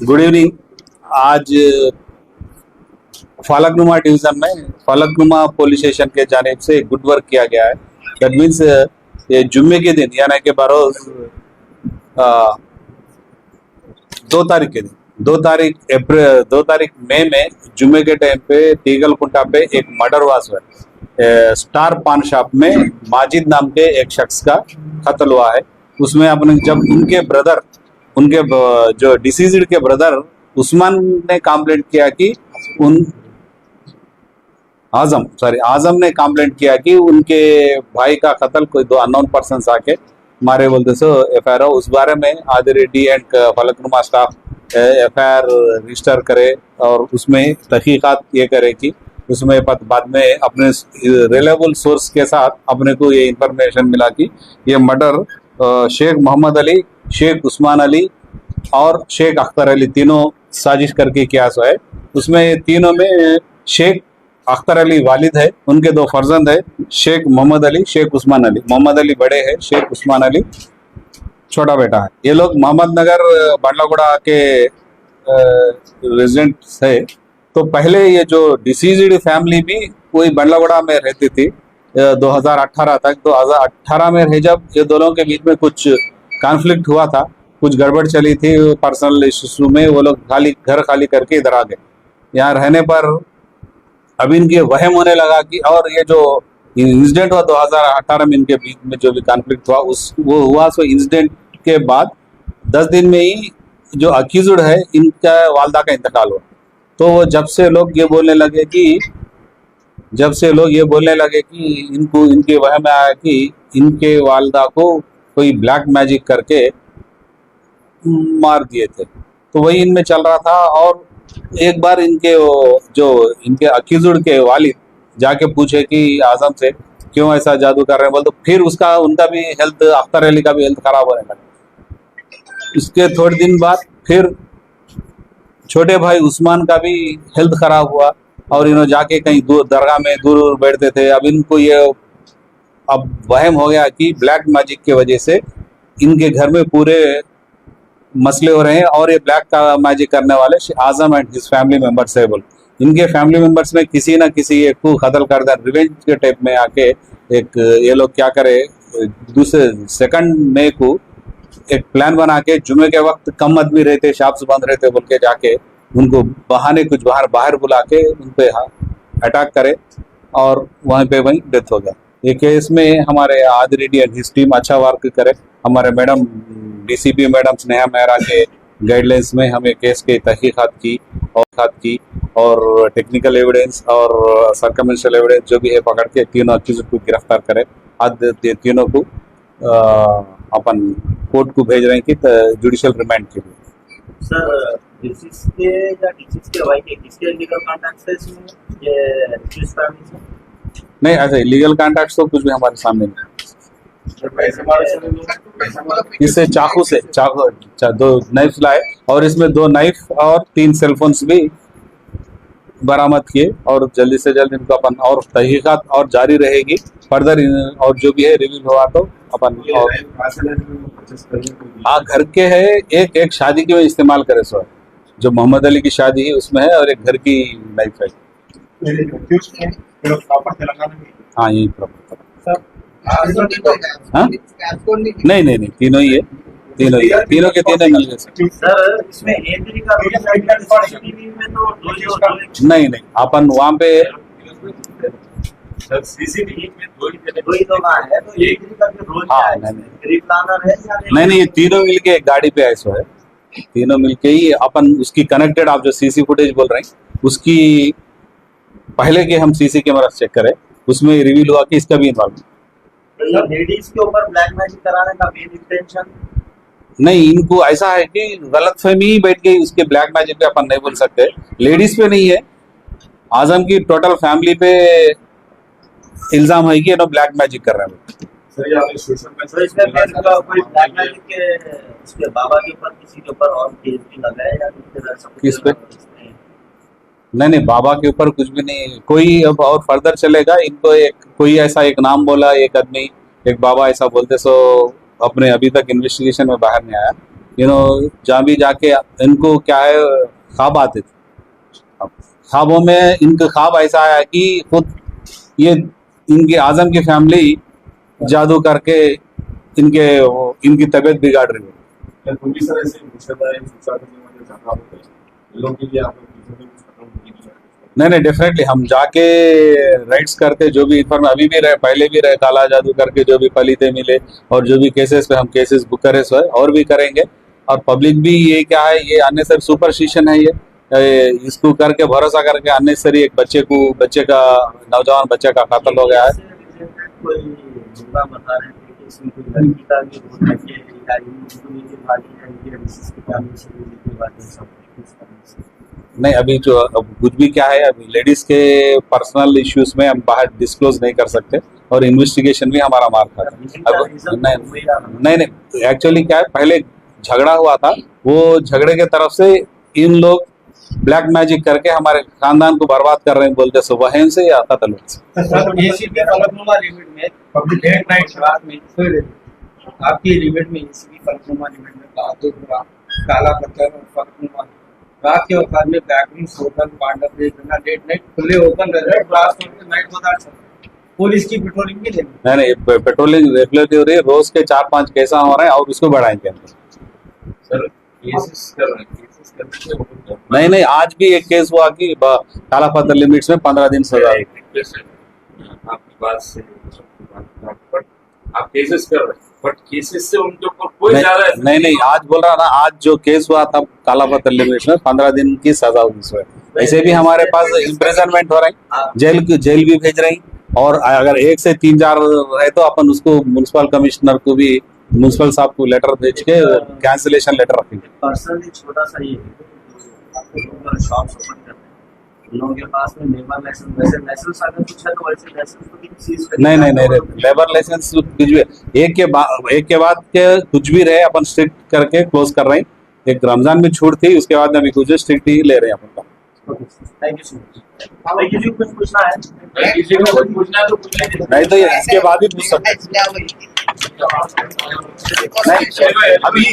Good evening. आज फालकनुमा division में फालकनुमा police station के जानिब से गुड वर्क किया गया है। दैट मीन्स ये जुम्मे के दिन यानी कि बरोज 2 तारीख के दिन 2 तारीख मई में जुम्मे के टाइम पे तीगलकुंटा पे एक मर्डर हुआ है। स्टार पान शॉप में माजिद नाम के एक शख्स का कत्ल हुआ है। उसमें अपने जब उनके जो डिसीज्ड के ब्रदर उस्मान ने कंप्लेंट किया कि आजम ने कंप्लेंट किया कि उनके भाई का कत्ल कोई 2 अननोन पर्सन्स आके मारे बोलते सो एफआईआर हो। उस बारे में Adireddy and Falaknuma staff FIR register करे और उसमें तहकीकात ये करे कि उसमें बाद में अपने रिलायबल सोर्स के साथ अपने को ये इंफॉर्मेशन मिला कि ये मर्डर शेख मोहम्मद अली, शेख उस्मान अली और शेख अख्तर अली तीनों साजिश करके किया है। उसमें तीनों में शेख अख्तर अली वालिद है, उनके 2 फर्जंद है, शेख मोहम्मद अली, शेख उस्मान अली। मोहम्मद अली बड़े हैं, शेख उस्मान अली छोटा बेटा है। ये लोग मोहम्मद नगर बांडलागुड़ा के रेजिडेंट्स है। तो पहले ये जो डिसीज्ड फैमिली भी वही बांडलागुड़ा में रहती थी 2018 तक। 2018 में रहे जब ये दोनों के बीच में कुछ कॉन्फ्लिक्ट हुआ था, कुछ गड़बड़ चली थी पर्सनल इशू में, वो लोग घर खाली करके इधर आ गए। यहाँ रहने पर अभी इनके वहम होने लगा कि और ये जो इंसिडेंट हुआ 2018 में इनके बीच में जो भी कॉन्फ्लिक्ट हुआ वो हुआ सो इंसिडेंट के बाद 10 दिन में ही जो अक्यूज्ड है इनका वालदा का इंतकाल हुआ। तो वो जब से लोग ये बोलने लगे कि इनको इनके वहम में आया कि इनके वालदा को कोई ब्लैक मैजिक करके मार दिए थे। तो वही इनमें चल रहा था। और एक बार इनके अक्यूज्ड के वालिद जाके पूछे कि आजम से क्यों ऐसा जादू कर रहे हैं, बोल तो फिर उनका भी हेल्थ, अख्तर अली का भी हेल्थ खराब होने लगा। इसके थोड़े दिन बाद फिर छोटे भाई उस्मान का भी हेल्थ खराब हुआ और इन्होंने जाके कहीं दूर दरगाह में दूर बैठते थे। अब इनको ये अब वहम हो गया कि ब्लैक मैजिक की वजह से इनके घर में पूरे मसले हो रहे हैं और ये ब्लैक का मैजिक करने वाले आजम एंड हिज फैमिली मेंबर्स है। बोल इनके फैमिली मेंबर्स में किसी ना किसी एक को कत्ल कर दिया। रिवेंज के टाइप में आके एक ये लोग क्या करे, 2 मई को एक प्लान बना के जुमे के वक्त कम आदमी रहते, शॉप्स बंद रहते बोल के जाके उनको कुछ बाहर बुला के उन पे अटैक करे और वहीं डेथ हो गया। ये केस में हमारे आदिरेड्डी एंड हिज टीम अच्छा वर्क करे। हमारे madam DCP madam Sneha Mehra के गाइडलाइंस में हमें केस के तहकीकात की और टेक्निकल एविडेंस और सर्कमस्टेंशियल एविडेंस जो भी है पकड़ के तीनों अक्यूज्ड को गिरफ्तार करे। आज तीनों को अपन कोर्ट को भेज रहे हैं कि जुडिशियल रिमांड के लिए। सर डिसीज के भाई के किसके लीगल कॉन्टैक्ट्स है इसमें? ये एक्यूज फैमिली से नहीं, ऐसे लीगल कॉन्टैक्ट्स तो कुछ भी हमारे सामने नहीं। इससे चाकू 2 नाइफ लाए और इसमें 2 नाइफ और 3 सेलफोन्स भी बरामद किए और जल्दी से जल्द इनको अपन और तहकीकात और जारी रहेगी फर्दर और जो भी है रिव्यू हुआ तो अपन और घर के है एक शादी के में इस्तेमाल करे सो जो मोहम्मद अली की शादी है उसमें है और एक घर की नाइफ है। हाँ, यही प्रॉपर। हाँ? नहीं, तीनों ही है, तीनों के तीनों मिल गए सर। इसमें एंट्री का सीसीटीवी में तो नहीं, अपन वहाँ पे सीसीटीवी में दो ही तो है तो एंट्री का रोल हाँ, नहीं, ये तीनों मिलके एक गाड़ी पे ऐसा है। तीनों मिलके ही अपन उसकी कनेक्टेड आप जो सीसी फुटेज बोल रहे हैं उसकी पहले के हम सीसी कैमरा चेक करें, उसमें रिवील हुआ कि इसका भी इन्वॉल्व। लेडीज के ऊपर ब्लैक मैजिक कराने का मेन इंटेंशन नहीं, इनको ऐसा है कि गलतफहमी ही बैठ गई उसके ब्लैक मैजिक पे। अपन नहीं बोल सकते लेडीज पे नहीं है, आजम की टोटल फैमिली पे इल्जाम है कि ये लोग ब्लैक मैजिक कर रहे हैं। कोई ब्लैक मैजिक के उसके बाबा के ऊपर किसी के ऊपर और केस भी लगा है या किस पे? नहीं, बाबा के ऊपर कुछ भी नहीं। कोई अब और फर्दर चलेगा। इनको कोई ऐसा एक नाम बोला एक आदमी, एक बाबा ऐसा बोलते सो अपने अभी तक इन्वेस्टिगेशन में बाहर नहीं आया। जहाँ भी जाके इनको क्या है, ख्वाब आते थे। अब ख्वाबों में इनका ख्वाब ऐसा आया कि खुद ये इनकी आजम की फैमिली जादू करके इनकी तबीयत बिगाड़ रही है। पुलिस ऐसे झगड़ा होता है लोगों के लिए आप लोग कुछ खत्म नहीं किया। नहीं डेफिनेटली हम जाके राइट्स करके जो भी इन्फॉर्म अभी भी रहे, पहले भी रहे, काला जादू करके जो भी पलीते मिले और जो भी केसेस पे हम केसेस बुक करे सो है और भी करेंगे। और पब्लिक भी ये क्या है, ये अननेसरी सुपरस्टिशन है, इसको करके भरोसा करके अननेसरी एक बच्चे का नौजवान बच्चे का कत्ल हो गया है। कोई मुद्दा बता रहे थे कि इसमें कोई लड़की का भी हो है कि या इनकी भागी है कि डिसीज की फैमिली से के बाद सब कुछ नहीं अभी जो अब कुछ भी क्या है, अभी लेडीज के पर्सनल इश्यूज में हम बाहर डिस्क्लोज नहीं कर सकते और इन्वेस्टिगेशन भी हमारा मार था। अब नहीं एक्चुअली क्या है, पहले झगड़ा हुआ था, वो झगड़े के तरफ से इन लोग ब्लैक मैजिक करके हमारे खानदान को बर्बाद कर रहे हैं बोलते, सो वहीं से आता था लोग। एसीपी फलकनुमा लिमिट में पब्लिक लेट नाइट रात में आपकी लिमिट में एसीपी फलकनुमा लिमिट में काला पत्थर और फलकनुमा रात के वक्त में backroom hotel Pandav late night खुले ओपन रह रहे ब्लास्ट होकर नाइट बाजार चल रहा है। पुलिस की पेट्रोलिंग भी नहीं पेट्रोलिंग रेगुलरली हो रही है, रोज के 4-5 केस हो रहे हैं और उसको बढ़ाएंगे सर केसेस कर रहे हैं नहीं आज भी एक केस हुआ कि काला पत्थर लिमिट्स में 15 दिन सजा। आपकी बात से आप केसेस कर रहे हैं बट केसेस से उनके ऊपर कोई ज्यादा नहीं आज बोल रहा ना, आज जो केस हुआ था काला पत्थर लिमिट्स में 15 दिन की सजा हुई उसमें। ऐसे भी हमारे पास इम्प्रिजनमेंट हो रही, जेल भी भेज रही, और अगर 1 से 3-4 है तो अपन उसको म्युनिसिपल कमिश्नर को भी, म्युनिसिपल साहब को लेटर भेज के कैंसिलेशन लेटर रखेंगे। पर्सनली छोटा सा ये शॉप्स ओपन करते हैं लोगों के पास में लेबर लाइसेंस, वैसे लाइसेंस अगर कुछ है तो वैसे लाइसेंस को भी सीज कर नहीं लेबर लाइसेंस कुछ भी एक के बाद के कुछ भी रहे अपन स्ट्रिक्ट करके क्लोज कर रहे हैं। एक रमजान में छूट थी, उसके बाद में अभी कुछ स्ट्रिक्ट ही ले रहे हैं अपन का। Thank you so much. भाई किसी को कुछ पूछना है? किसी को कुछ पूछना है तो पूछ लेंगे, नहीं तो इसके बाद भी पूछ सकते हैं। नहीं अभी